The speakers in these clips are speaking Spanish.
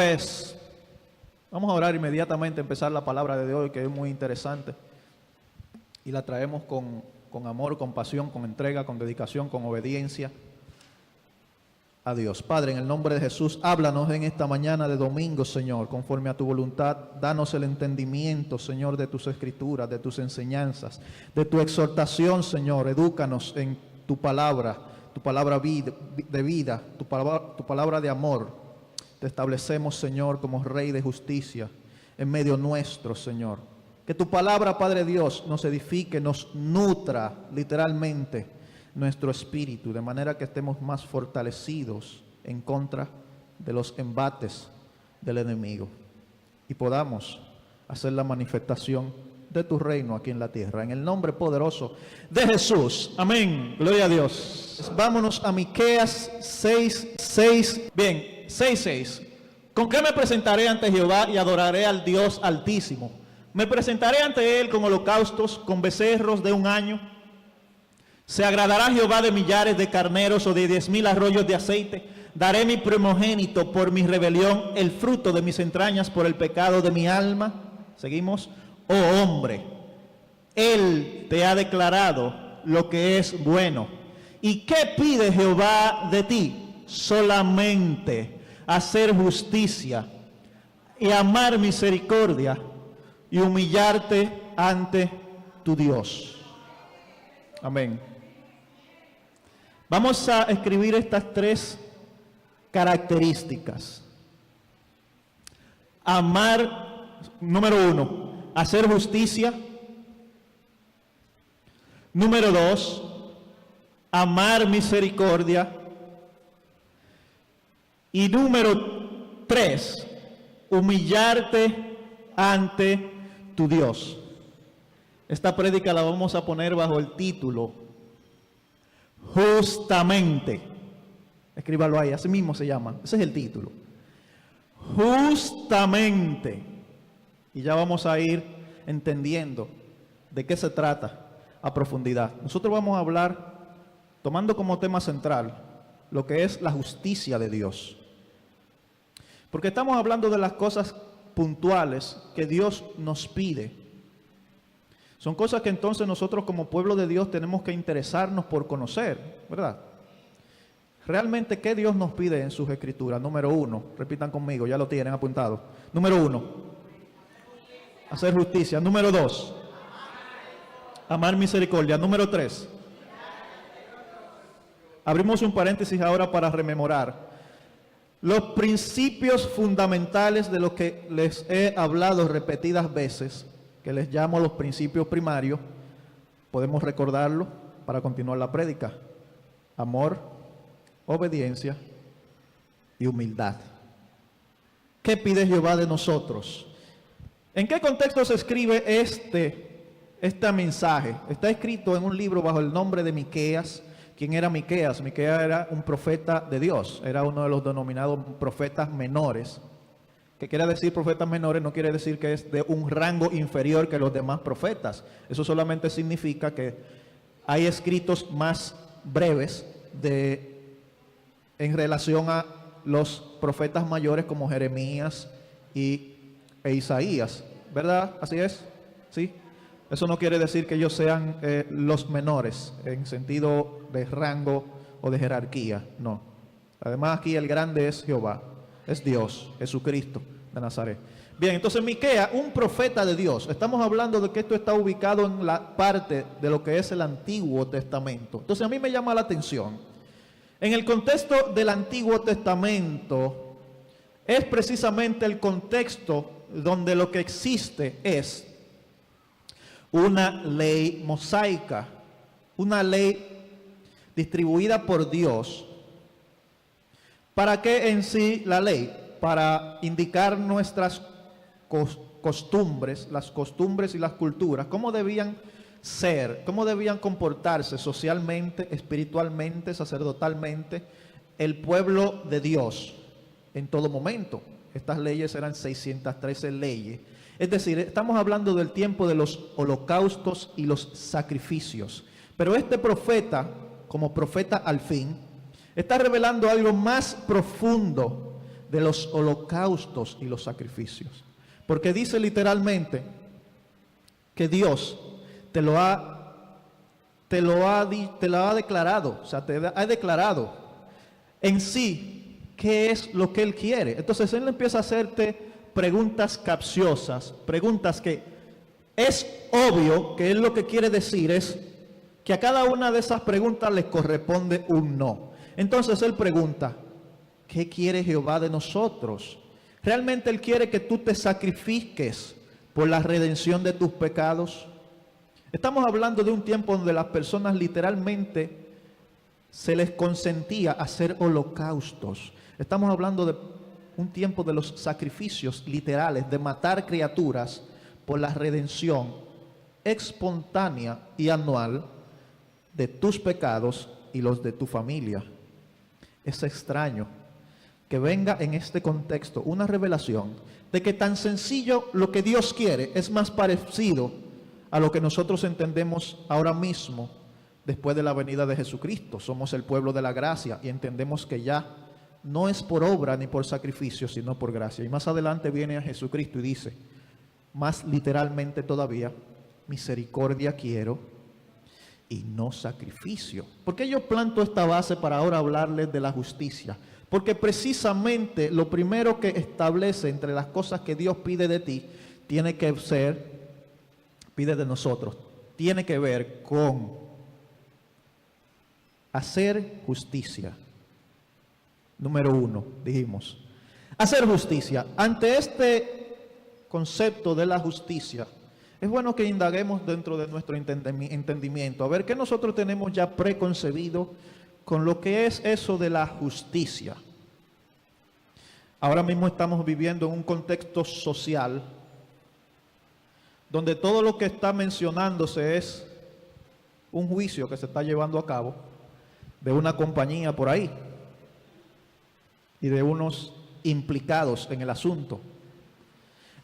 Pues vamos a orar inmediatamente, empezar la palabra de hoy, que es muy interesante. Y la traemos con amor, con pasión, con entrega, con dedicación, con obediencia a Dios. Padre, en el nombre de Jesús, háblanos en esta mañana de domingo, Señor, conforme a tu voluntad. Danos el entendimiento, Señor, de tus escrituras, de tus enseñanzas, de tu exhortación, Señor. Edúcanos en tu palabra de vida, tu palabra de amor. Te establecemos, Señor, como Rey de justicia en medio nuestro, Señor. Que tu palabra, Padre Dios, nos edifique, nos nutra literalmente nuestro espíritu, de manera que estemos más fortalecidos en contra de los embates del enemigo y podamos hacer la manifestación de tu reino aquí en la tierra, en el nombre poderoso de Jesús. Amén. Gloria a Dios. Vámonos a Miqueas 6:6. Bien, 6:6. ¿Con qué me presentaré ante Jehová y adoraré al Dios Altísimo? Me presentaré ante Él con holocaustos, con becerros de un año. ¿Se agradará Jehová de millares de carneros o de 10,000 arroyos de aceite? Daré mi primogénito por mi rebelión, el fruto de mis entrañas por el pecado de mi alma. Seguimos. Oh hombre, Él te ha declarado lo que es bueno. ¿Y qué pide Jehová de ti? Solamente hacer justicia y amar misericordia y humillarte ante tu Dios. Amén. Vamos a escribir estas tres características. Amar, número 1, hacer justicia. Número 2, amar misericordia. Y número 3, humillarte ante tu Dios. Esta prédica la vamos a poner bajo el título Justamente. Escríbalo ahí, así mismo se llama. Ese es el título. Justamente. Y ya vamos a ir entendiendo de qué se trata a profundidad. Nosotros vamos a hablar, tomando como tema central, lo que es la justicia de Dios. Porque estamos hablando de las cosas puntuales que Dios nos pide. Son cosas que entonces nosotros como pueblo de Dios tenemos que interesarnos por conocer, ¿verdad? Realmente, ¿qué Dios nos pide en sus escrituras? Número 1, repitan conmigo, ya lo tienen apuntado. Número 1, hacer justicia. Número 2, amar misericordia. Número 3, abrimos un paréntesis ahora para rememorar los principios fundamentales de los que les he hablado repetidas veces, que les llamo los principios primarios. Podemos recordarlo para continuar la prédica. Amor, obediencia y humildad. ¿Qué pide Jehová de nosotros? ¿En qué contexto se escribe este mensaje? Está escrito en un libro bajo el nombre de Miqueas. ¿Quién era Miqueas? Miqueas era un profeta de Dios, era uno de los denominados profetas menores. ¿Qué quiere decir profetas menores? No quiere decir que es de un rango inferior que los demás profetas. Eso solamente significa que hay escritos más breves en relación a los profetas mayores como Jeremías e Isaías, ¿verdad? ¿Así es? ¿Sí? Eso no quiere decir que ellos sean los menores en sentido de rango o de jerarquía, no. Además aquí el grande es Jehová, es Dios, Jesucristo de Nazaret. Bien, entonces Miqueas, un profeta de Dios. Estamos hablando de que esto está ubicado en la parte de lo que es el Antiguo Testamento. Entonces a mí me llama la atención. En el contexto del Antiguo Testamento es precisamente el contexto donde lo que existe es una ley mosaica, una ley distribuida por Dios. ¿Para qué en sí la ley? Para indicar nuestras costumbres, las costumbres y las culturas, cómo debían ser, cómo debían comportarse socialmente, espiritualmente, sacerdotalmente, el pueblo de Dios en todo momento. Estas leyes eran 613 leyes. Es decir, estamos hablando del tiempo de los holocaustos y los sacrificios. Pero este profeta, como profeta al fin, está revelando algo más profundo de los holocaustos y los sacrificios. Porque dice literalmente que Dios te lo ha declarado, o sea, te ha declarado en sí qué es lo que Él quiere. Entonces Él empieza a hacerte preguntas capciosas, preguntas que es obvio que Él lo que quiere decir es que a cada una de esas preguntas le corresponde un no. Entonces Él pregunta, ¿qué quiere Jehová de nosotros? ¿Realmente Él quiere que tú te sacrifiques por la redención de tus pecados? Estamos hablando de un tiempo donde las personas literalmente se les consentía hacer holocaustos. Estamos hablando de un tiempo de los sacrificios literales, de matar criaturas por la redención espontánea y anual de tus pecados y los de tu familia. Es extraño que venga en este contexto una revelación de que tan sencillo lo que Dios quiere es más parecido a lo que nosotros entendemos ahora mismo después de la venida de Jesucristo. Somos el pueblo de la gracia y entendemos que ya no es por obra ni por sacrificio, sino por gracia. Y más adelante viene a Jesucristo y dice, más literalmente todavía, misericordia quiero y no sacrificio. ¿Por qué yo planto esta base para ahora hablarles de la justicia? Porque precisamente lo primero que establece entre las cosas que Dios pide de ti, tiene que ser, pide de nosotros, tiene que ver con hacer justicia. Número 1, dijimos. Hacer justicia. Ante este concepto de la justicia, es bueno que indaguemos dentro de nuestro entendimiento, a ver qué nosotros tenemos ya preconcebido con lo que es eso de la justicia. Ahora mismo estamos viviendo en un contexto social donde todo lo que está mencionándose es un juicio que se está llevando a cabo de una compañía por ahí y de unos implicados en el asunto.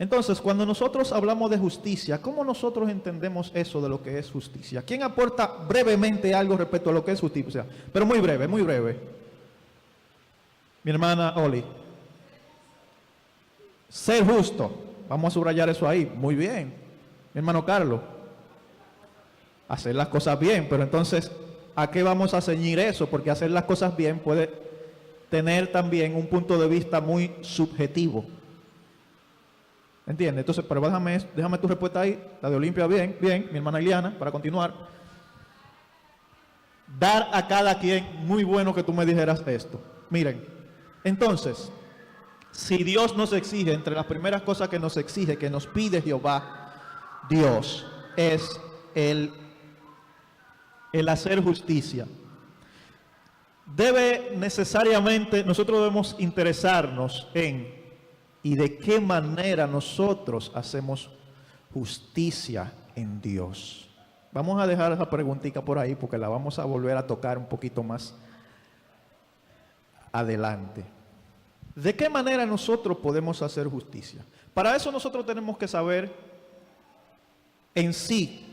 Entonces, cuando nosotros hablamos de justicia, ¿cómo nosotros entendemos eso de lo que es justicia? ¿Quién aporta brevemente algo respecto a lo que es justicia? Pero muy breve, muy breve. Mi hermana Oli. Ser justo. Vamos a subrayar eso ahí. Muy bien. Mi hermano Carlos. Hacer las cosas bien. Pero entonces, ¿a qué vamos a ceñir eso? Porque hacer las cosas bien puede tener también un punto de vista muy subjetivo. ¿Entiendes? Entonces, pero déjame tu respuesta ahí, la de Olimpia, bien, mi hermana Iliana, para continuar. Dar a cada quien, muy bueno que tú me dijeras esto. Miren, entonces, si Dios nos exige, entre las primeras cosas que nos exige, que nos pide Jehová, Dios, es el hacer justicia. Nosotros debemos interesarnos en y de qué manera nosotros hacemos justicia en Dios. Vamos a dejar esa preguntita por ahí porque la vamos a volver a tocar un poquito más adelante. ¿De qué manera nosotros podemos hacer justicia? Para eso nosotros tenemos que saber en sí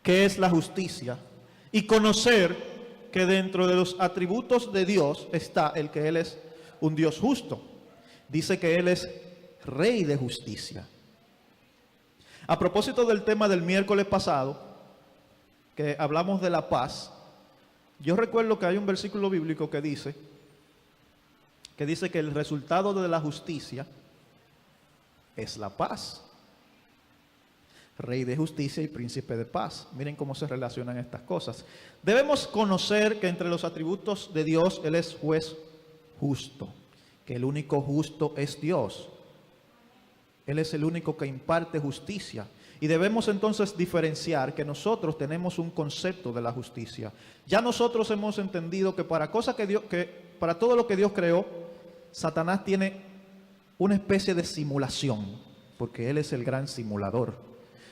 qué es la justicia y conocer que dentro de los atributos de Dios está el que Él es un Dios justo. Dice que Él es Rey de justicia. A propósito del tema del miércoles pasado, que hablamos de la paz, yo recuerdo que hay un versículo bíblico que dice que el resultado de la justicia es la paz. Rey de justicia y príncipe de paz. Miren cómo se relacionan estas cosas. Debemos conocer que entre los atributos de Dios, Él es juez justo. Que el único justo es Dios. Él es el único que imparte justicia. Y debemos entonces diferenciar que nosotros tenemos un concepto de la justicia. Ya nosotros hemos entendido que para todo lo que Dios creó, Satanás tiene una especie de simulación, porque Él es el gran simulador.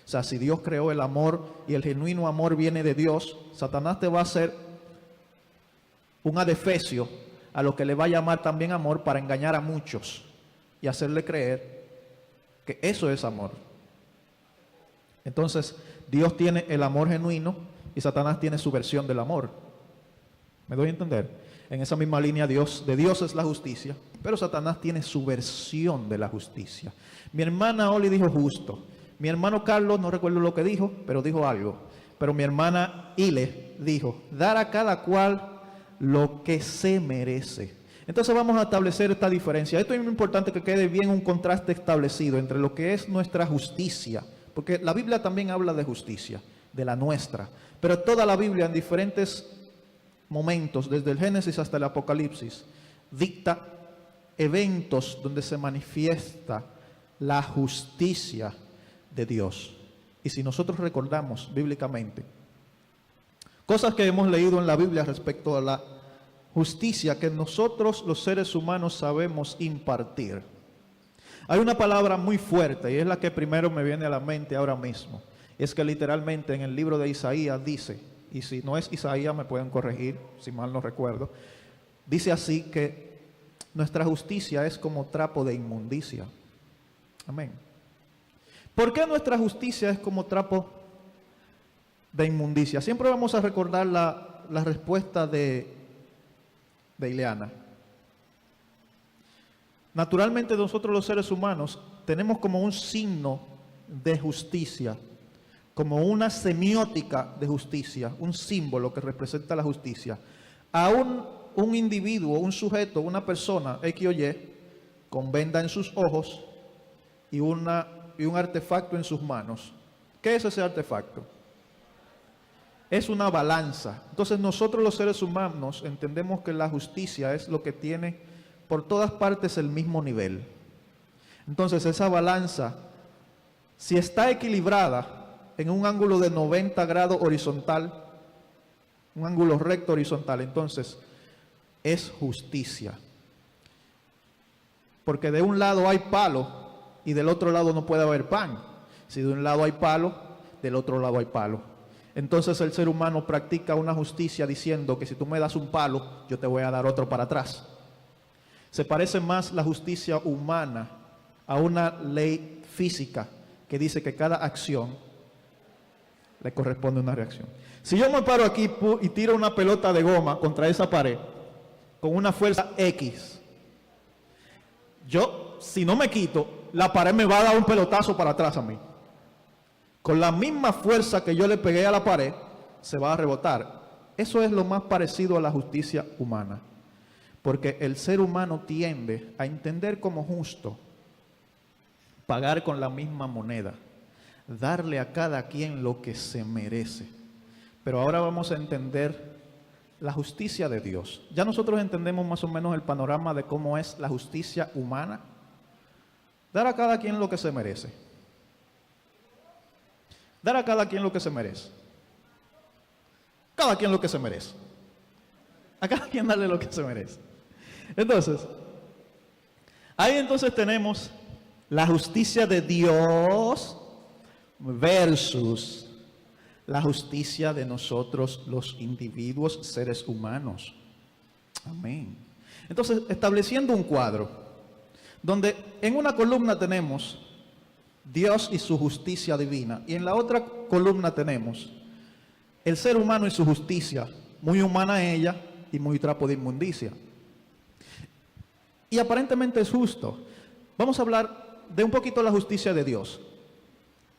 O sea, si Dios creó el amor y el genuino amor viene de Dios, Satanás te va a hacer un adefesio a lo que le va a llamar también amor para engañar a muchos y hacerle creer que eso es amor. Entonces, Dios tiene el amor genuino y Satanás tiene su versión del amor. ¿Me doy a entender? En esa misma línea de Dios es la justicia, pero Satanás tiene su versión de la justicia. Mi hermana Oli dijo justo. Mi hermano Carlos, no recuerdo lo que dijo, pero dijo algo. Pero mi hermana Ile dijo, dar a cada cual lo que se merece. Entonces vamos a establecer esta diferencia. Esto es muy importante que quede bien un contraste establecido entre lo que es nuestra justicia, porque la Biblia también habla de justicia, de la nuestra. Pero toda la Biblia en diferentes momentos, desde el Génesis hasta el Apocalipsis, dicta eventos donde se manifiesta la justicia de Dios. Y si nosotros recordamos bíblicamente cosas que hemos leído en la Biblia respecto a la justicia que nosotros los seres humanos sabemos impartir, hay una palabra muy fuerte y es la que primero me viene a la mente ahora mismo. Es que literalmente en el libro de Isaías dice, y si no es Isaías me pueden corregir si mal no recuerdo, dice así que nuestra justicia es como trapo de inmundicia. Amén. ¿Por qué nuestra justicia es como trapo de inmundicia? Siempre vamos a recordar la respuesta de Ileana. Naturalmente nosotros los seres humanos tenemos como un signo de justicia, como una semiótica de justicia, un símbolo que representa la justicia, a un individuo, un sujeto, una persona, X o Y, con venda en sus ojos y un artefacto en sus manos. ¿Qué es ese artefacto? Es una balanza. Entonces nosotros los seres humanos entendemos que la justicia es lo que tiene por todas partes el mismo nivel. Entonces esa balanza, si está equilibrada en un ángulo de 90 grados horizontal, un ángulo recto horizontal, entonces es justicia. Porque de un lado hay palo y del otro lado no puede haber pan. Si de un lado hay palo, del otro lado hay palo. Entonces el ser humano practica una justicia diciendo que si tú me das un palo, yo te voy a dar otro para atrás. Se parece más la justicia humana a una ley física que dice que cada acción le corresponde una reacción. Si yo me paro aquí y tiro una pelota de goma contra esa pared con una fuerza X, yo, si no me quito, la pared me va a dar un pelotazo para atrás a mí. Con la misma fuerza que yo le pegué a la pared, se va a rebotar. Eso es lo más parecido a la justicia humana. Porque el ser humano tiende a entender como justo pagar con la misma moneda, darle a cada quien lo que se merece. Pero ahora vamos a entender la justicia de Dios. Ya nosotros entendemos más o menos el panorama de cómo es la justicia humana. Dar a cada quien lo que se merece. Dar a cada quien lo que se merece. Cada quien lo que se merece. A cada quien darle lo que se merece. Entonces, ahí entonces tenemos la justicia de Dios versus la justicia de nosotros los individuos, seres humanos. Amén. Entonces, estableciendo un cuadro, donde en una columna tenemos Dios y su justicia divina, y en la otra columna tenemos el ser humano y su justicia, muy humana ella y muy trapo de inmundicia. Y aparentemente es justo. Vamos a hablar de un poquito la justicia de Dios.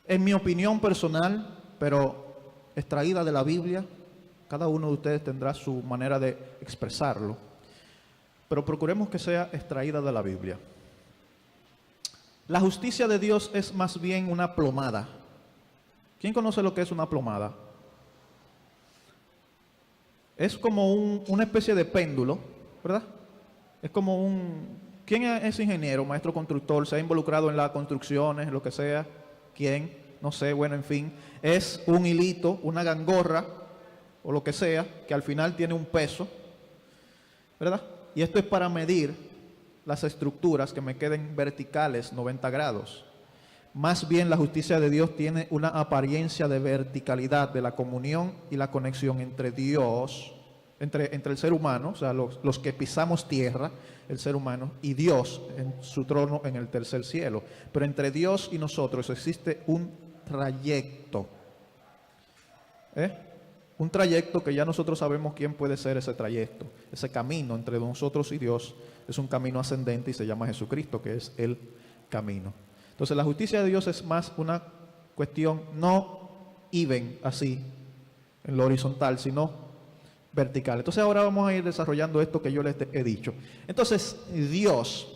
En mi opinión personal, pero extraída de la Biblia, cada uno de ustedes tendrá su manera de expresarlo, pero procuremos que sea extraída de la Biblia. La justicia de Dios es más bien una plomada. ¿Quién conoce lo que es una plomada? Es como una especie de péndulo, ¿verdad? Es como ¿quién es ingeniero, maestro constructor, se ha involucrado en las construcciones, lo que sea? ¿Quién? No sé, bueno, en fin. Es un hilito, una gangorra, o lo que sea, que al final tiene un peso, ¿verdad? Y esto es para medir las estructuras que me queden verticales 90 grados. Más bien la justicia de Dios tiene una apariencia de verticalidad de la comunión y la conexión entre Dios, entre el ser humano, o sea, los que pisamos tierra, el ser humano, y Dios en su trono en el tercer cielo. Pero entre Dios y nosotros existe un trayecto. un trayecto que ya nosotros sabemos quién puede ser ese trayecto. Ese camino entre nosotros y Dios es un camino ascendente y se llama Jesucristo, que es el camino. Entonces la justicia de Dios es más una cuestión no even así, en lo horizontal, sino vertical. Entonces ahora vamos a ir desarrollando esto que yo les he dicho. Entonces Dios,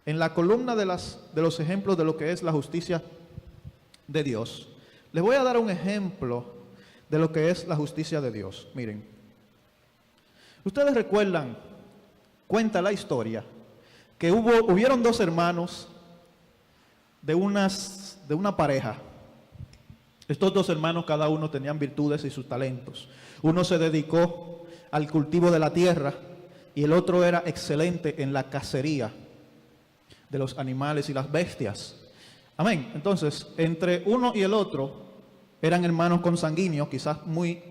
en la columna de los ejemplos de lo que es la justicia de Dios, les voy a dar un ejemplo de lo que es la justicia de Dios. Miren, ustedes recuerdan, cuenta la historia, que hubieron dos hermanos de una pareja. Estos dos hermanos, cada uno tenían virtudes y sus talentos. Uno se dedicó al cultivo de la tierra y el otro era excelente en la cacería de los animales y las bestias. Amén. Entonces, entre uno y el otro eran hermanos consanguíneos, quizás muy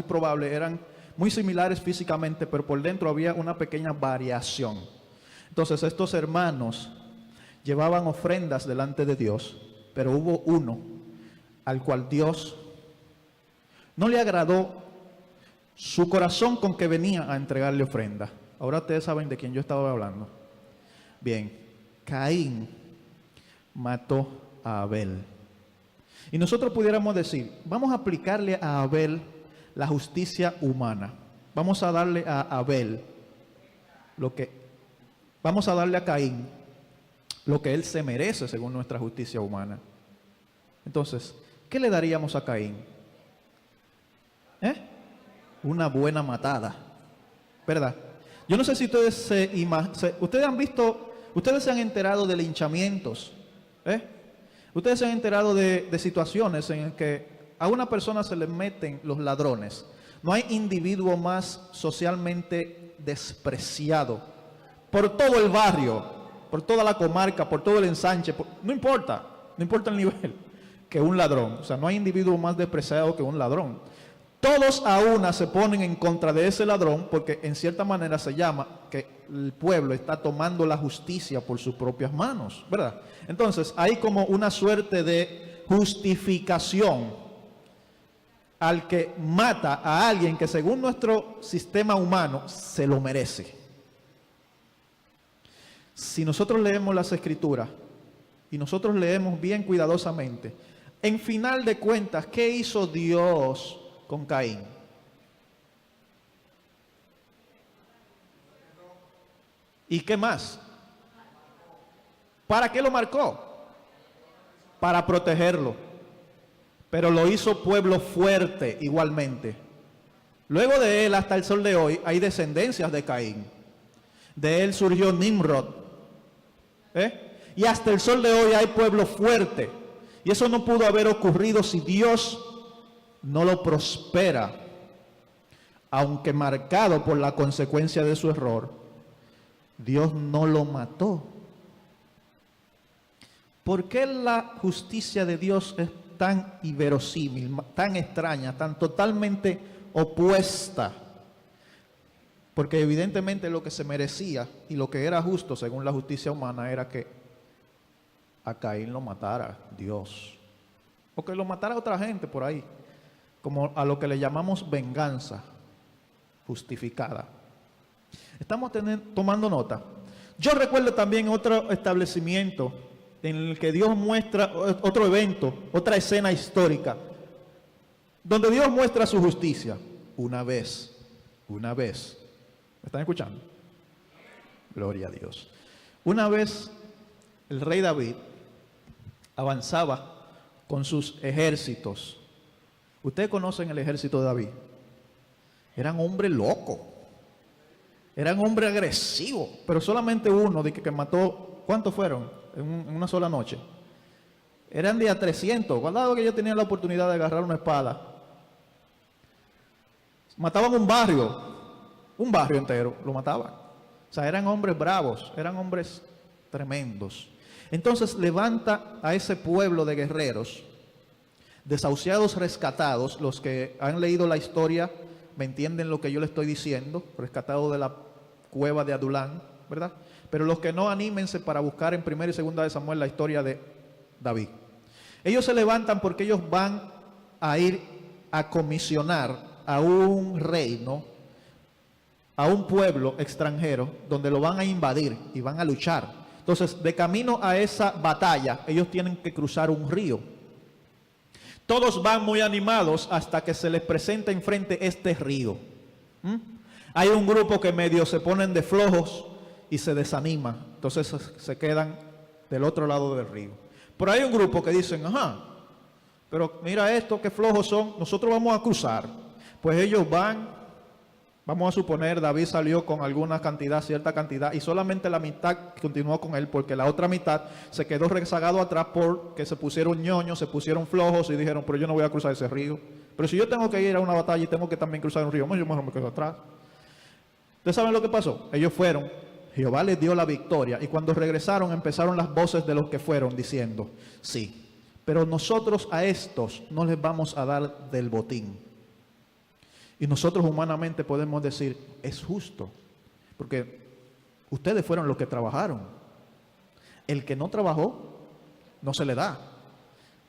probable, eran muy similares físicamente, pero por dentro había una pequeña variación. Entonces, estos hermanos llevaban ofrendas delante de Dios, pero hubo uno al cual Dios no le agradó su corazón con que venía a entregarle ofrenda. Ahora ustedes saben de quién yo estaba hablando. Bien, Caín mató a Abel. Y nosotros pudiéramos decir, vamos a aplicarle a Abel la justicia humana. Vamos a darle a Abel vamos a darle a Caín lo que él se merece según nuestra justicia humana. Entonces, ¿qué le daríamos a Caín? Una buena matada, ¿verdad? Yo no sé si ustedes ustedes han visto, ustedes se han enterado de linchamientos, ustedes se han enterado de situaciones en las que a una persona se le meten los ladrones. No hay individuo más socialmente despreciado por todo el barrio, por toda la comarca, por todo el ensanche, no importa el nivel, que un ladrón. O sea, no hay individuo más despreciado que un ladrón. Todos a una se ponen en contra de ese ladrón porque en cierta manera se llama que el pueblo está tomando la justicia por sus propias manos, ¿verdad? Entonces hay como una suerte de justificación al que mata a alguien que según nuestro sistema humano se lo merece. Si nosotros leemos las Escrituras y nosotros leemos bien cuidadosamente, en final de cuentas, ¿qué hizo Dios con Caín? ¿Y qué más? ¿Para qué lo marcó? Para protegerlo. Pero lo hizo pueblo fuerte igualmente. Luego de él hasta el sol de hoy hay descendencias de Caín. De él surgió Nimrod. Y hasta el sol de hoy hay pueblo fuerte. Y eso no pudo haber ocurrido si Dios no lo prospera, aunque marcado por la consecuencia de su error. Dios no lo mató. ¿Por qué la justicia de Dios es tan inverosímil, tan extraña, tan totalmente opuesta? Porque evidentemente lo que se merecía y lo que era justo según la justicia humana era que a Caín lo matara Dios, o que lo matara otra gente por ahí, como a lo que le llamamos venganza justificada. Estamos tomando nota. Yo recuerdo también otro establecimiento en el que Dios muestra otro evento, otra escena histórica, donde Dios muestra su justicia. Una vez. ¿Me están escuchando? Gloria a Dios. Una vez el rey David avanzaba con sus ejércitos. Ustedes conocen el ejército de David. Eran hombres locos. Eran hombres agresivos. Pero solamente uno de que mató, ¿cuántos fueron? En una sola noche. Eran de a 300. Guardado que ellos tenían la oportunidad de agarrar una espada. Mataban un barrio entero, lo mataban. O sea, eran hombres bravos, eran hombres tremendos. Entonces levanta a ese pueblo de guerreros, desahuciados, rescatados. Los que han leído la historia me entienden lo que yo les estoy diciendo, rescatados de la cueva de Adulán, ¿verdad? Pero los que no, anímense para buscar en 1 y 2 de Samuel la historia de David. Ellos se levantan porque ellos van a ir a comisionar a un reino, a un pueblo extranjero, donde lo van a invadir y van a luchar. Entonces, de camino a esa batalla, ellos tienen que cruzar un río. Todos van muy animados hasta que se les presenta enfrente este río. Hay un grupo que medio se ponen de flojos y se desanima. Entonces se quedan del otro lado del río. Pero hay un grupo que dicen, ajá, pero mira esto, qué flojos son, nosotros vamos a cruzar. Pues ellos van, vamos a suponer, David salió con alguna cantidad, cierta cantidad, y solamente la mitad continuó con él, porque la otra mitad se quedó rezagado atrás porque se pusieron ñoños, se pusieron flojos y dijeron, pero yo no voy a cruzar ese río. Pero si yo tengo que ir a una batalla y tengo que también cruzar un río, yo mejor me quedo atrás. ¿Ustedes saben lo que pasó? Ellos fueron, Jehová les dio la victoria, y cuando regresaron empezaron las voces de los que fueron diciendo, sí, pero nosotros a estos no les vamos a dar del botín. Y nosotros humanamente podemos decir, es justo, porque ustedes fueron los que trabajaron. El que no trabajó, no se le da.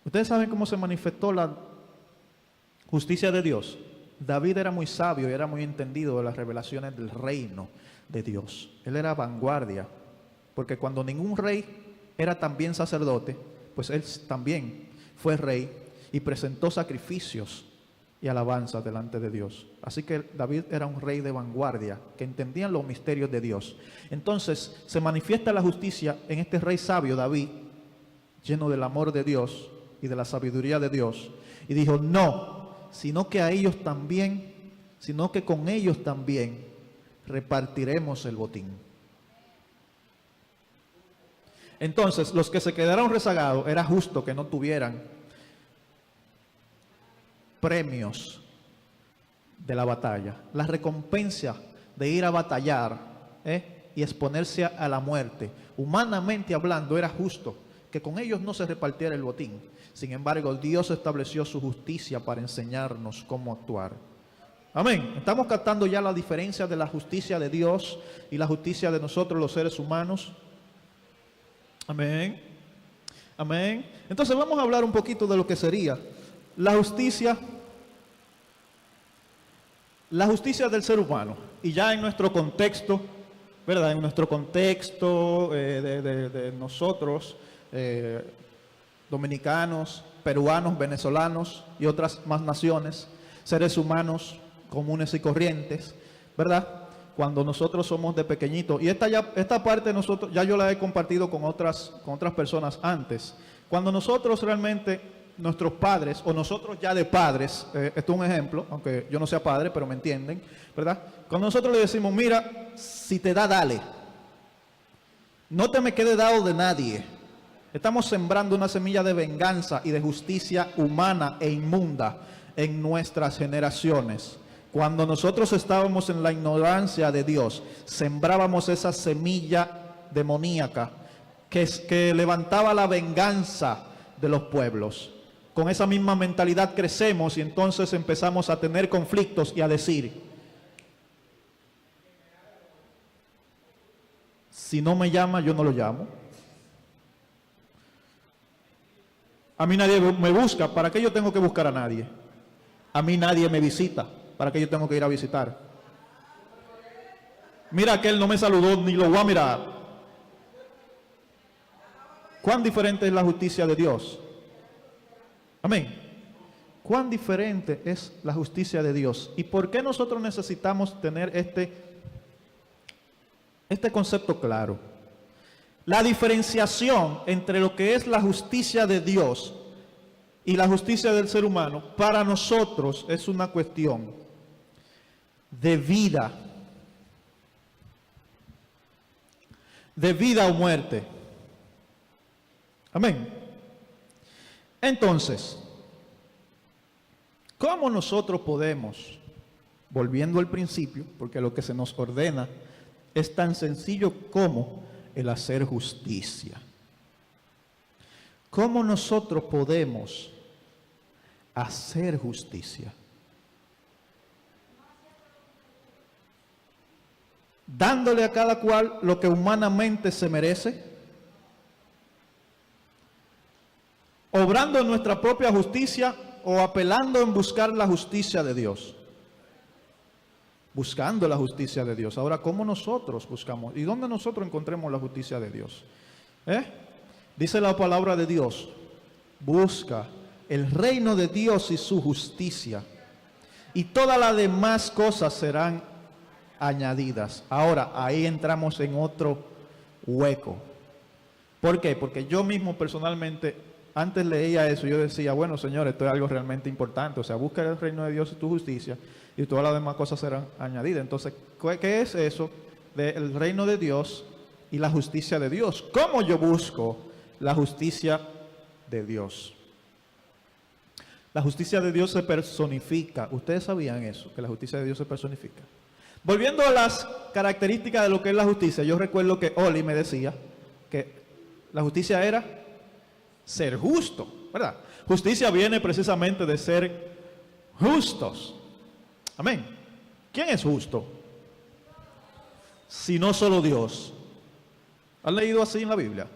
¿Ustedes saben cómo se manifestó la justicia de Dios? David era muy sabio y era muy entendido de las revelaciones del reino de Dios. Él era vanguardia, porque cuando ningún rey era también sacerdote, pues él también fue rey y presentó sacrificios y alabanza delante de Dios. Así que David era un rey de vanguardia, que entendía los misterios de Dios. Entonces se manifiesta la justicia en este rey sabio, David, lleno del amor de Dios y de la sabiduría de Dios, y dijo, no, sino que a ellos también, sino que con ellos también repartiremos el botín. Entonces, los que se quedaron rezagados, era justo que no tuvieran premios de la batalla, la recompensa de ir a batallar y exponerse a la muerte. Humanamente hablando, era justo que con ellos no se repartiera el botín. Sin embargo, Dios estableció su justicia para enseñarnos cómo actuar. Amén. Estamos captando ya la diferencia de la justicia de Dios y la justicia de nosotros los seres humanos. Amén. Amén. Entonces vamos a hablar un poquito de lo que sería la justicia del ser humano. Y ya en nuestro contexto, ¿verdad? En nuestro contexto de nosotros, dominicanos, peruanos, venezolanos y otras más naciones, seres humanos comunes y corrientes, ¿verdad? Cuando nosotros somos de pequeñitos, y esta parte nosotros ya yo la he compartido con otras personas antes. Cuando nosotros realmente, nuestros padres, o nosotros ya de padres, esto es un ejemplo, aunque yo no sea padre, pero me entienden, ¿verdad? Cuando nosotros le decimos, mira, si te da, dale. No te me quede dado de nadie. Estamos sembrando una semilla de venganza y de justicia humana e inmunda en nuestras generaciones. Cuando nosotros estábamos en la ignorancia de Dios, sembrábamos esa semilla demoníaca que levantaba la venganza de los pueblos. Con esa misma mentalidad crecemos y entonces empezamos a tener conflictos y a decir, si no me llama, yo no lo llamo. A mí nadie me busca, ¿para qué yo tengo que buscar a nadie? A mí nadie me visita, ¿para qué yo tengo que ir a visitar? Mira que él no me saludó, ni lo voy a mirar. ¿Cuán diferente es la justicia de Dios? Amén. ¿Cuán diferente es la justicia de Dios? ¿Y por qué nosotros necesitamos tener este concepto claro? La diferenciación entre lo que es la justicia de Dios y la justicia del ser humano, para nosotros es una cuestión de vida o muerte. Amén. Entonces, ¿cómo nosotros podemos, volviendo al principio, porque lo que se nos ordena es tan sencillo como el hacer justicia? ¿Cómo nosotros podemos hacer justicia? Dándole a cada cual lo que humanamente se merece, obrando en nuestra propia justicia o apelando en buscar la justicia de Dios. Buscando la justicia de Dios. Ahora, ¿cómo nosotros buscamos? ¿Y dónde nosotros encontremos la justicia de Dios? Dice la palabra de Dios, busca el reino de Dios y su justicia, y todas las demás cosas serán añadidas. Ahora, ahí entramos en otro hueco. ¿Por qué? Porque yo mismo personalmente, antes leía eso, yo decía, bueno, Señor, esto es algo realmente importante. O sea, busca el reino de Dios y tu justicia, y todas las demás cosas serán añadidas. Entonces, ¿qué es eso del reino de Dios y la justicia de Dios? ¿Cómo yo busco la justicia de Dios? La justicia de Dios se personifica. ¿Ustedes sabían eso? Que la justicia de Dios se personifica. Volviendo a las características de lo que es la justicia, yo recuerdo que Oli me decía que la justicia era ser justo, ¿verdad? Justicia viene precisamente de ser justos. Amén. ¿Quién es justo? Si no solo Dios. ¿Han leído así en la Biblia?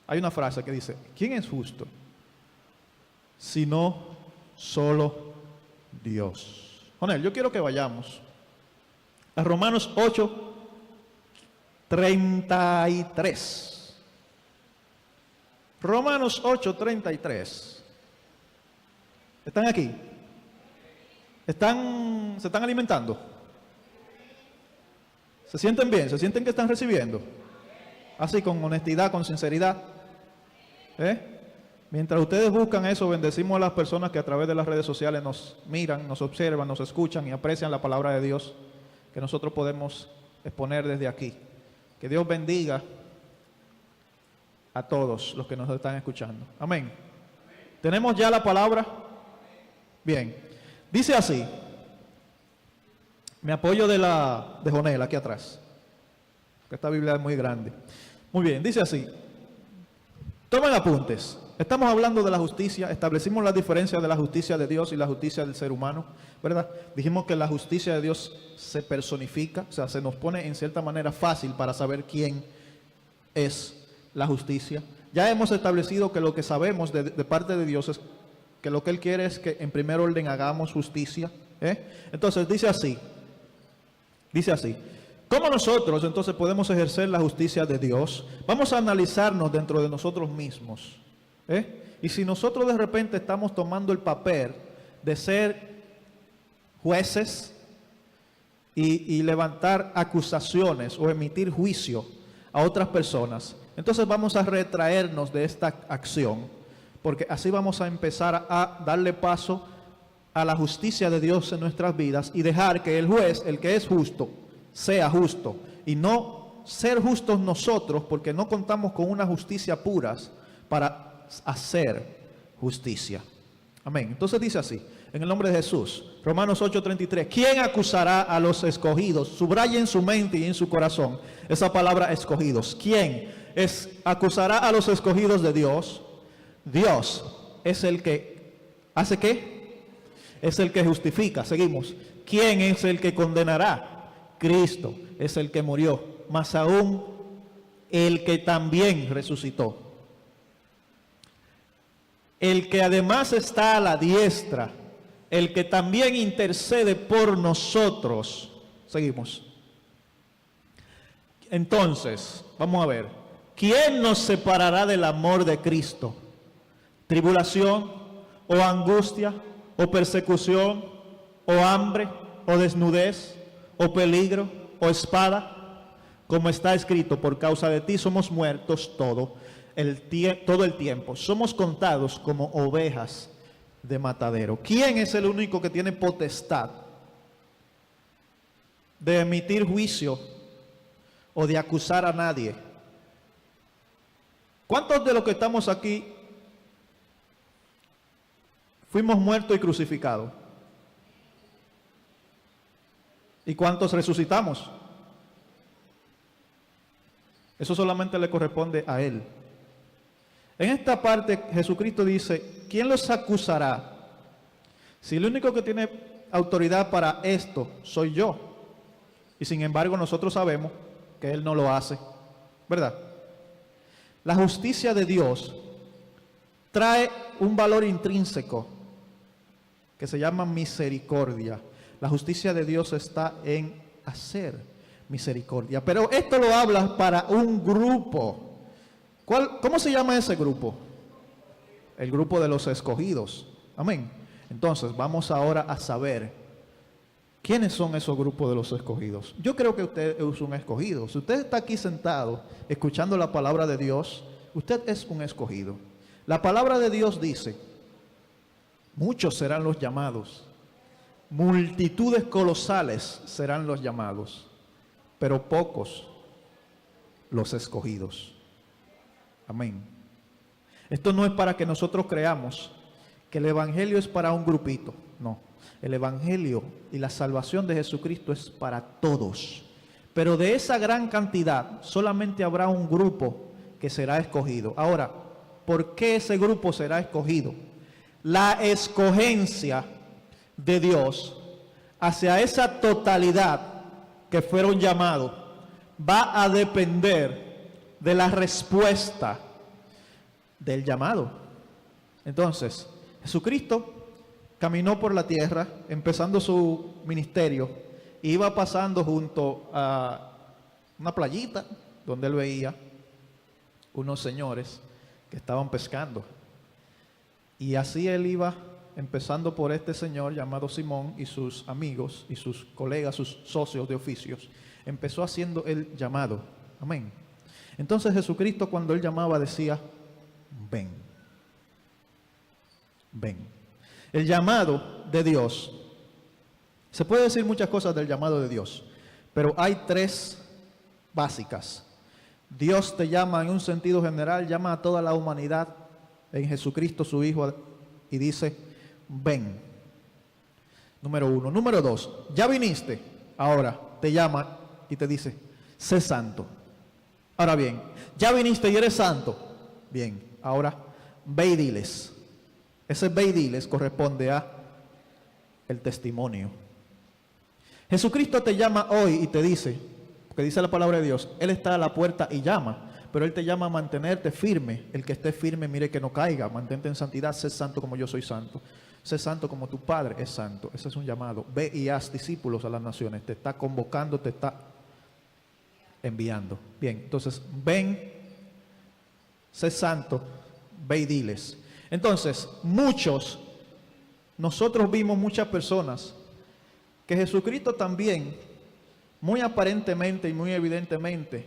Hay una frase que dice, ¿quién es justo? Si no solo Dios. Jonel, yo quiero que vayamos a Romanos 8:33. Romanos 8:33. ¿Están aquí? ¿Se están alimentando? ¿Se sienten bien? ¿Se sienten que están recibiendo? Así, con honestidad, con sinceridad. Mientras ustedes buscan eso, bendecimos a las personas que a través de las redes sociales nos miran, nos observan, nos escuchan y aprecian la palabra de Dios que nosotros podemos exponer desde aquí. Que Dios bendiga a todos los que nos están escuchando. Amén. ¿Tenemos ya la palabra? Bien. Dice así. Me apoyo de Jonel aquí atrás. Esta Biblia es muy grande. Muy bien, dice así. Tomen apuntes. Estamos hablando de la justicia. Establecimos la diferencia de la justicia de Dios y la justicia del ser humano, ¿verdad? Dijimos que la justicia de Dios se personifica, o sea, se nos pone en cierta manera fácil para saber quién es la justicia. Ya hemos establecido que lo que sabemos de parte de Dios es que lo que Él quiere es que en primer orden hagamos justicia. Entonces dice así. ¿Cómo nosotros entonces podemos ejercer la justicia de Dios? Vamos a analizarnos dentro de nosotros mismos. Y si nosotros de repente estamos tomando el papel de ser jueces y levantar acusaciones o emitir juicio a otras personas, entonces vamos a retraernos de esta acción, porque así vamos a empezar a darle paso a la justicia de Dios en nuestras vidas y dejar que el juez, el que es justo, sea justo, y no ser justos nosotros, porque no contamos con una justicia pura para hacer justicia. Amén. Entonces dice así, en el nombre de Jesús, Romanos 8:33, ¿quién acusará a los escogidos? Subraya en su mente y en su corazón esa palabra escogidos. ¿Quién acusará a los escogidos de Dios? Dios es el que hace ¿qué? Es el que justifica. Seguimos. ¿Quién es el que condenará? Cristo es el que murió, más aún el que también resucitó, el que además está a la diestra, el que también intercede por nosotros. Seguimos. Entonces, vamos a ver, ¿quién nos separará del amor de Cristo? ¿Tribulación, o angustia, o persecución, o hambre, o desnudez, o peligro, o espada? Como está escrito, por causa de ti somos muertos todo el tiempo. Somos contados como ovejas de matadero. ¿Quién es el único que tiene potestad de emitir juicio o de acusar a nadie? ¿Cuántos de los que estamos aquí fuimos muertos y crucificados? ¿Y cuántos resucitamos? Eso solamente le corresponde a Él. En esta parte Jesucristo dice, ¿quién los acusará? Si el único que tiene autoridad para esto soy yo. Y sin embargo nosotros sabemos que Él no lo hace, ¿verdad? La justicia de Dios trae un valor intrínseco que se llama misericordia. La justicia de Dios está en hacer misericordia. Pero esto lo habla para un grupo. ¿Cómo se llama ese grupo? El grupo de los escogidos. Amén. Entonces, vamos ahora a saber quiénes son esos grupos de los escogidos. Yo creo que usted es un escogido. Si usted está aquí sentado, escuchando la palabra de Dios, usted es un escogido. La palabra de Dios dice, muchos serán los llamados, multitudes colosales serán los llamados, pero pocos los escogidos. Amén. Esto no es para que nosotros creamos que el evangelio es para un grupito, no. El evangelio y la salvación de Jesucristo es para todos. Pero de esa gran cantidad solamente habrá un grupo que será escogido. Ahora, ¿por qué ese grupo será escogido? La escogencia de Dios hacia esa totalidad que fueron llamados va a depender de la respuesta del llamado. Entonces, Jesucristo caminó por la tierra, empezando su ministerio, iba pasando junto a una playita donde él veía unos señores que estaban pescando. Y así él iba empezando por este señor llamado Simón y sus amigos y sus colegas, sus socios de oficios. Empezó haciendo el llamado. Amén. Entonces Jesucristo, cuando él llamaba, decía, ven, ven. El llamado de Dios, se puede decir muchas cosas del llamado de Dios, pero hay tres básicas. Dios te llama en un sentido general, llama a toda la humanidad en Jesucristo su Hijo y dice, ven. Número uno. Número dos, ya viniste, ahora te llama y te dice, sé santo. Ahora bien, ya viniste y eres santo. Bien, ahora ve y diles. Ese ve y diles corresponde a el testimonio. Jesucristo te llama hoy y te dice, porque dice la palabra de Dios, Él está a la puerta y llama, pero Él te llama a mantenerte firme. El que esté firme, mire que no caiga, mantente en santidad, sé santo como yo soy santo. Sé santo como tu Padre es santo. Ese es un llamado. Ve y haz discípulos a las naciones. Te está convocando, te está enviando. Bien, entonces, ven, sé santo, ve y diles. Entonces, nosotros vimos muchas personas que Jesucristo también, muy aparentemente y muy evidentemente,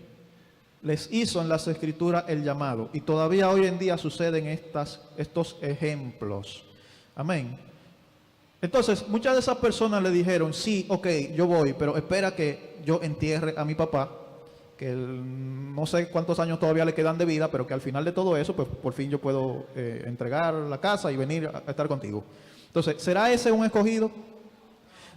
les hizo en las Escrituras el llamado. Y todavía hoy en día suceden estos ejemplos. Amén. Entonces, muchas de esas personas le dijeron, sí, ok, yo voy, pero espera que yo entierre a mi papá, que no sé cuántos años todavía le quedan de vida, pero que al final de todo eso, pues por fin yo puedo entregar la casa y venir a estar contigo. Entonces, ¿será ese un escogido?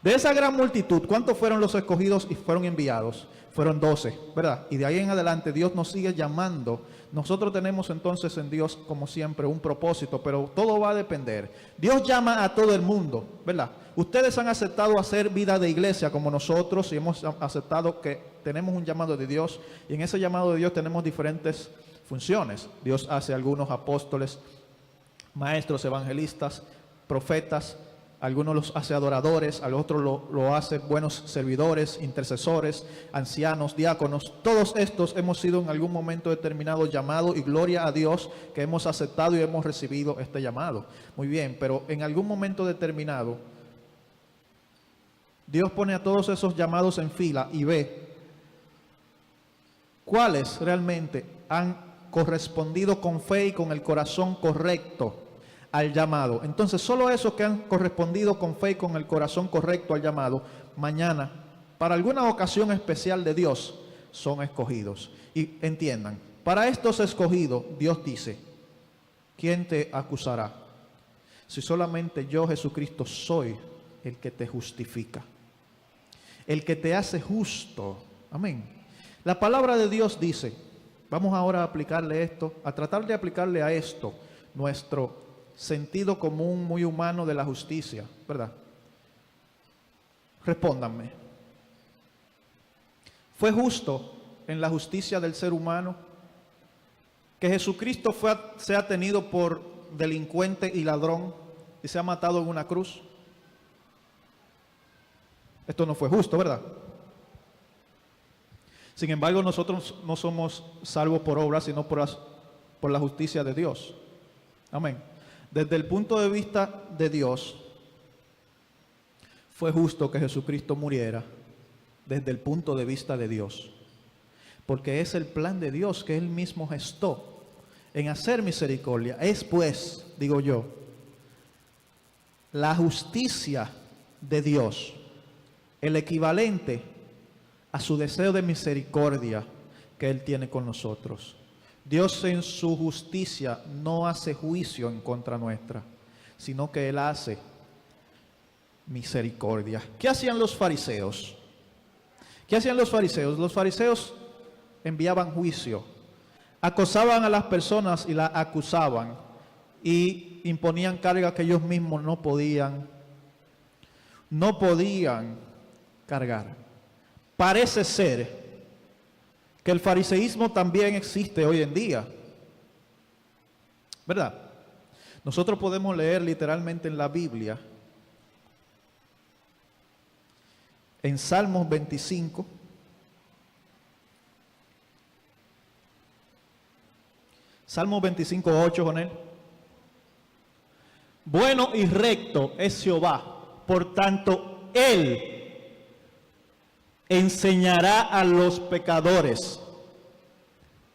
De esa gran multitud, ¿cuántos fueron los escogidos y fueron enviados? Fueron 12, ¿verdad? Y de ahí en adelante Dios nos sigue llamando. Nosotros tenemos entonces en Dios, como siempre, un propósito, pero todo va a depender. Dios llama a todo el mundo, ¿verdad? Ustedes han aceptado hacer vida de iglesia como nosotros y hemos aceptado que tenemos un llamado de Dios, y en ese llamado de Dios tenemos diferentes funciones. Dios hace algunos apóstoles, maestros, evangelistas, profetas, algunos los hace adoradores, a los otros lo hace buenos servidores, intercesores, ancianos, diáconos. Todos estos hemos sido en algún momento determinado llamados, y gloria a Dios que hemos aceptado y hemos recibido este llamado. Muy bien, pero en algún momento determinado, Dios pone a todos esos llamados en fila y ve cuáles realmente han correspondido con fe y con el corazón correcto al llamado. Entonces, solo esos que han correspondido con fe y con el corazón correcto al llamado, mañana, para alguna ocasión especial de Dios, son escogidos. Y entiendan, para estos escogidos, Dios dice, ¿quién te acusará? Si solamente yo, Jesucristo, soy el que te justifica, el que te hace justo. Amén. La palabra de Dios dice, vamos ahora a aplicarle esto, a tratar de aplicarle a esto nuestro sentido común muy humano de la justicia, ¿verdad? Respóndanme. ¿Fue justo en la justicia del ser humano que Jesucristo sea tenido por delincuente y ladrón y sea matado en una cruz? Esto no fue justo, ¿verdad? Sin embargo, nosotros no somos salvos por obras, sino por la justicia de Dios. Amén. Desde el punto de vista de Dios, fue justo que Jesucristo muriera desde el punto de vista de Dios. Porque es el plan de Dios que Él mismo gestó en hacer misericordia. Es pues, digo yo, la justicia de Dios, el equivalente a su deseo de misericordia que Él tiene con nosotros. Dios en su justicia no hace juicio en contra nuestra, sino que Él hace misericordia. ¿Qué hacían los fariseos? ¿Qué hacían los fariseos? Los fariseos enviaban juicio, acosaban a las personas y las acusaban y imponían cargas que ellos mismos no podían cargar. Parece ser que el fariseísmo también existe hoy en día, ¿verdad? Nosotros podemos leer literalmente en la Biblia, en Salmos 25, Salmos 25, 8, con él. Bueno y recto es Jehová, por tanto Él enseñará a los pecadores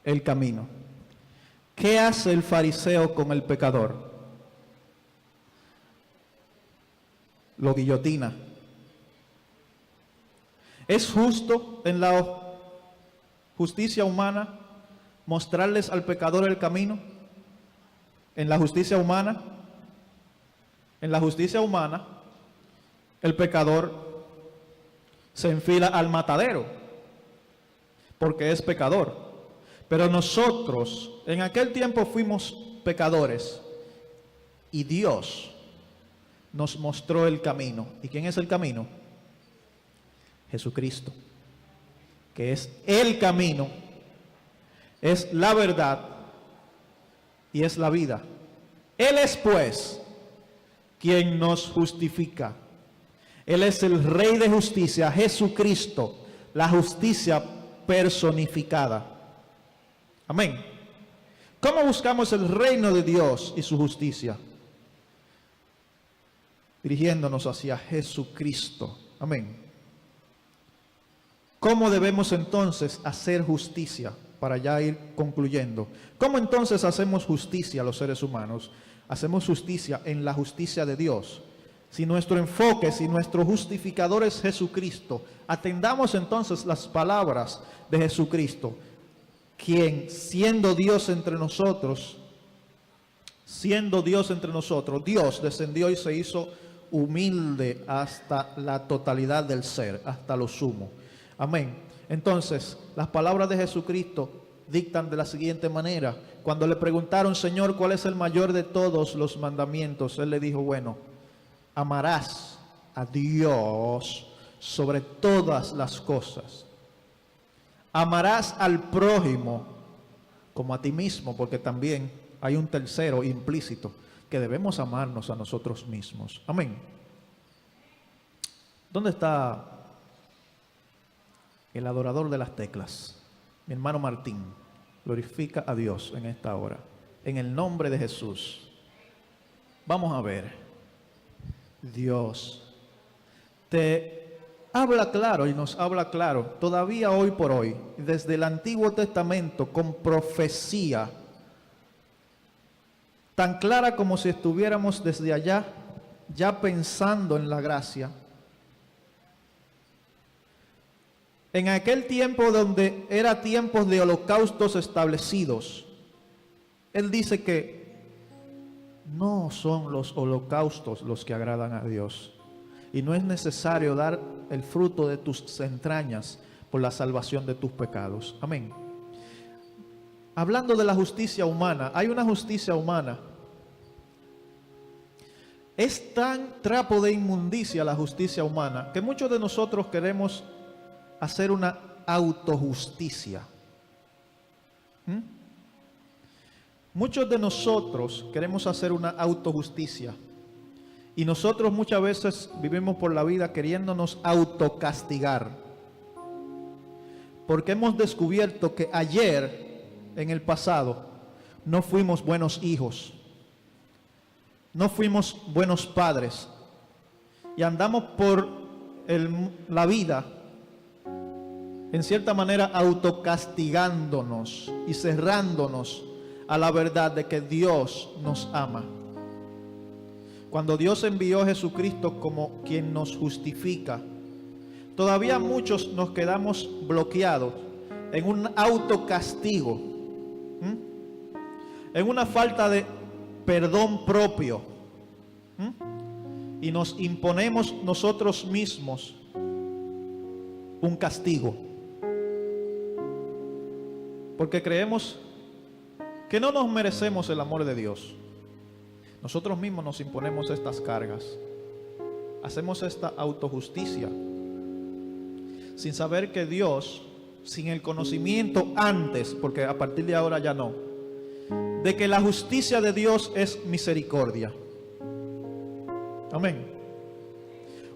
el camino. ¿Qué hace el fariseo con el pecador? Lo guillotina. ¿Es justo en la justicia humana mostrarles al pecador el camino? En la justicia humana, el pecador se enfila al matadero porque es pecador. Pero nosotros en aquel tiempo fuimos pecadores y Dios nos mostró el camino. ¿Y quién es el camino? Jesucristo, que es el camino, es la verdad y es la vida. Él es pues quien nos justifica. Él es el Rey de justicia, Jesucristo, la justicia personificada. Amén. ¿Cómo buscamos el reino de Dios y su justicia? Dirigiéndonos hacia Jesucristo. Amén. ¿Cómo debemos entonces hacer justicia? Para ya ir concluyendo. ¿Cómo entonces hacemos justicia los seres humanos? Hacemos justicia en la justicia de Dios. Si nuestro enfoque, si nuestro justificador es Jesucristo, atendamos entonces las palabras de Jesucristo, quien siendo Dios entre nosotros, Dios descendió y se hizo humilde hasta la totalidad del ser, hasta lo sumo. Amén. Entonces, las palabras de Jesucristo dictan de la siguiente manera. Cuando le preguntaron, Señor, ¿cuál es el mayor de todos los mandamientos? Él le dijo, bueno, amarás a Dios sobre todas las cosas. Amarás al prójimo como a ti mismo, porque también hay un tercero implícito, que debemos amarnos a nosotros mismos. Amén. ¿Dónde está el adorador de las teclas? Mi hermano Martín, glorifica a Dios en esta hora, en el nombre de Jesús. Vamos a ver. Dios te habla claro y nos habla claro, todavía hoy por hoy, desde el Antiguo Testamento, con profecía tan clara como si estuviéramos desde allá, ya pensando en la gracia. En aquel tiempo donde era tiempos de holocaustos establecidos, Él dice que no son los holocaustos los que agradan a Dios. Y no es necesario dar el fruto de tus entrañas por la salvación de tus pecados. Amén. Hablando de la justicia humana, hay una justicia humana. Es tan trapo de inmundicia la justicia humana que muchos de nosotros queremos hacer una autojusticia. Muchos de nosotros queremos hacer una autojusticia Y nosotros muchas veces vivimos por la vida queriéndonos autocastigar, porque hemos descubierto que ayer, en el pasado, no fuimos buenos hijos, no fuimos buenos padres, y andamos por la vida, en cierta manera, autocastigándonos y cerrándonos a la verdad de que Dios nos ama. Cuando Dios envió a Jesucristo como quien nos justifica, todavía muchos nos quedamos bloqueados en un autocastigo, en una falta de perdón propio, y nos imponemos nosotros mismos un castigo, porque creemos que no nos merecemos el amor de Dios. Nosotros mismos nos imponemos estas cargas, hacemos esta autojusticia, sin saber que Dios, sin el conocimiento antes, porque a partir de ahora ya no, de que la justicia de Dios es misericordia. Amén.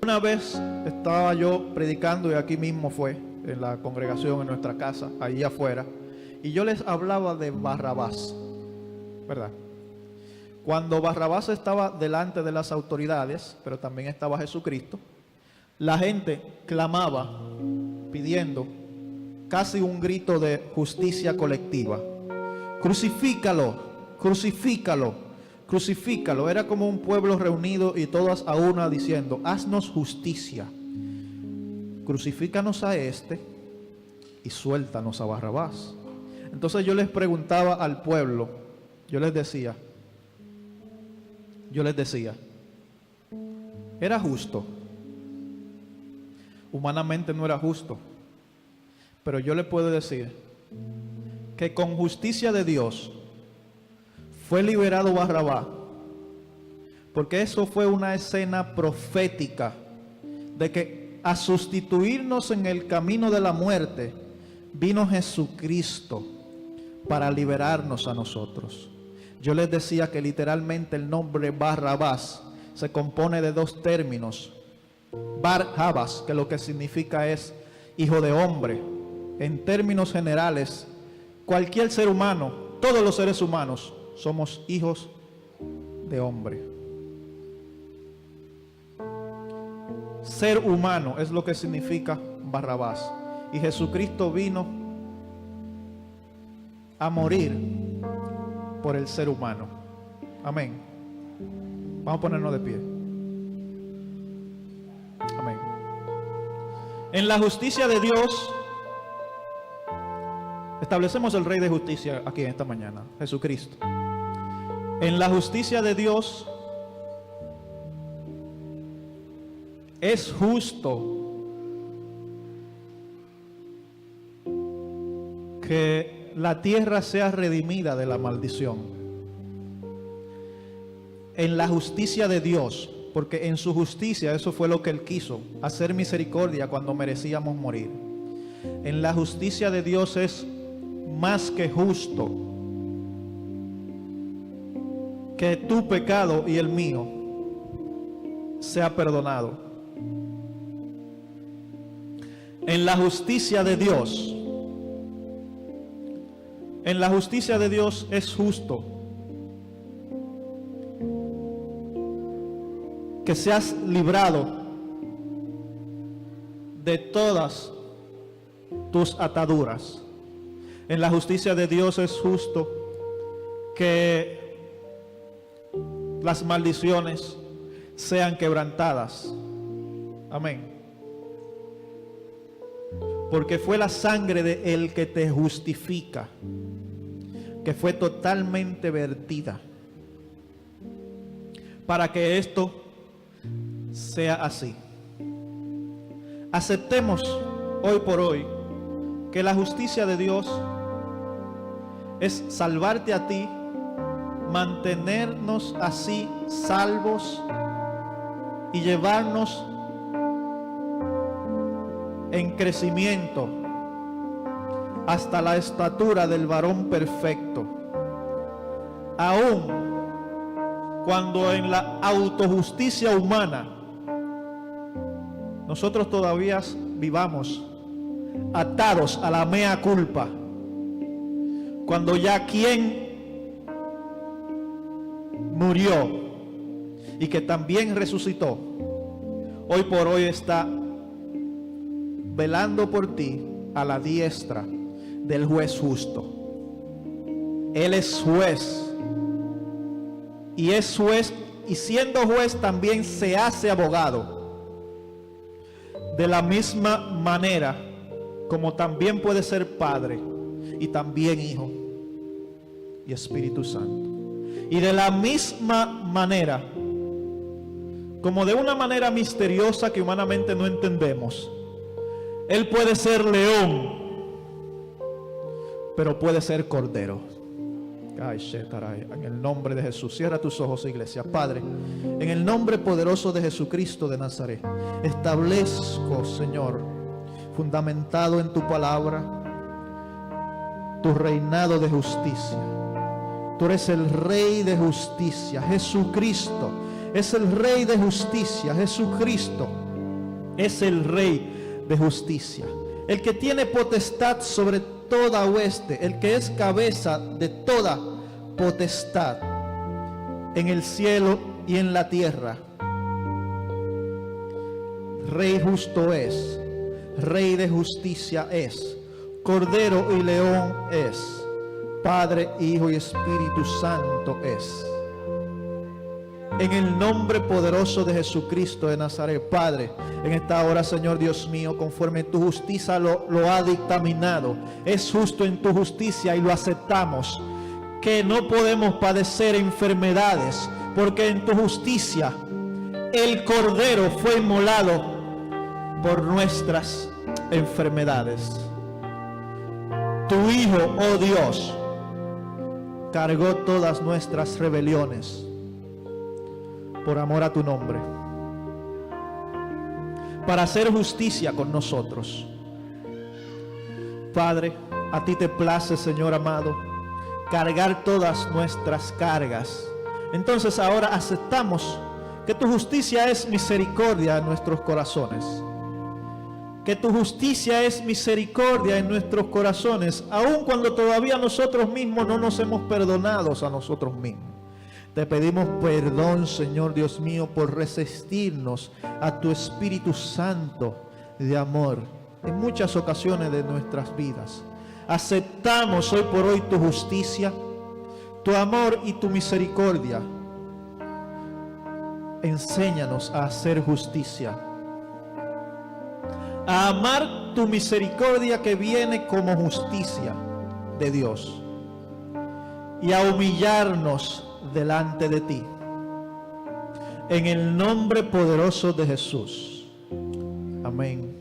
Una vez estaba yo predicando, y aquí mismo fue, en la congregación, en nuestra casa, ahí afuera, y yo les hablaba de Barrabás, ¿verdad? Cuando Barrabás estaba delante de las autoridades, pero también estaba Jesucristo, la gente clamaba, pidiendo casi un grito de justicia colectiva: crucifícalo, crucifícalo, crucifícalo. Era como un pueblo reunido y todas a una diciendo: haznos justicia, crucifícanos a este y suéltanos a Barrabás. Entonces yo les preguntaba al pueblo, yo les decía, ¿era justo? Humanamente no era justo, pero yo le puedo decir que con justicia de Dios fue liberado Barrabás, porque eso fue una escena profética de que a sustituirnos en el camino de la muerte vino Jesucristo para liberarnos a nosotros. Yo les decía que literalmente el nombre Barrabás se compone de dos términos: Bar-Jabas, que lo que significa es hijo de hombre. En términos generales, cualquier ser humano, todos los seres humanos, somos hijos de hombre. Ser humano es lo que significa Barrabás. Y Jesucristo vino a morir por el ser humano. Amén. Vamos a ponernos de pie. Amén. En la justicia de Dios establecemos el Rey de Justicia aquí en esta mañana, Jesucristo. En la justicia de Dios es justo que la tierra sea redimida de la maldición. En la justicia de Dios, porque en su justicia eso fue lo que Él quiso, hacer misericordia cuando merecíamos morir. En la justicia de Dios es más que justo que tu pecado y el mío sea perdonado. En la justicia de Dios, es justo que seas librado de todas tus ataduras. En la justicia de Dios es justo que las maldiciones sean quebrantadas. Amén. Porque fue la sangre de Él que te justifica, que fue totalmente vertida, para que esto sea así. Aceptemos hoy por hoy que la justicia de Dios es salvarte a ti, mantenernos así salvos y llevarnos en crecimiento hasta la estatura del varón perfecto, aún cuando en la autojusticia humana nosotros todavía vivamos atados a la mea culpa, cuando ya quien murió y que también resucitó, hoy por hoy está velando por ti a la diestra del juez justo. Él es juez, y es juez, y siendo juez también se hace abogado. De la misma manera como también puede ser Padre y también Hijo y Espíritu Santo. Y de la misma manera, como de una manera misteriosa que humanamente no entendemos, Él puede ser león, pero puede ser cordero. En el nombre de Jesús, cierra tus ojos, iglesia. Padre, en el nombre poderoso de Jesucristo de Nazaret, establezco, Señor, fundamentado en tu palabra, tu reinado de justicia. Tú eres el Rey de justicia. Jesucristo es el Rey de justicia. Jesucristo es el Rey de justicia, el que tiene potestad sobre toda hueste, el que es cabeza de toda potestad en el cielo y en la tierra. Rey justo es, Rey de justicia es, Cordero y León es, Padre, Hijo y Espíritu Santo es. En el nombre poderoso de Jesucristo de Nazaret, Padre, en esta hora, Señor Dios mío, conforme tu justicia lo ha dictaminado, es justo en tu justicia y lo aceptamos, que no podemos padecer enfermedades, porque en tu justicia el Cordero fue inmolado por nuestras enfermedades. Tu Hijo, oh Dios, cargó todas nuestras rebeliones por amor a tu nombre, para hacer justicia con nosotros. Padre, a ti te place, Señor amado, cargar todas nuestras cargas. Entonces ahora aceptamos que tu justicia es misericordia en nuestros corazones, que tu justicia es misericordia en nuestros corazones, aun cuando todavía nosotros mismos no nos hemos perdonado a nosotros mismos. Te pedimos perdón, Señor Dios mío, por resistirnos a tu Espíritu Santo de amor en muchas ocasiones de nuestras vidas. Aceptamos hoy por hoy tu justicia, tu amor y tu misericordia. Enséñanos a hacer justicia, a amar tu misericordia que viene como justicia de Dios, y a humillarnos delante de ti, en el nombre poderoso de Jesús. Amén.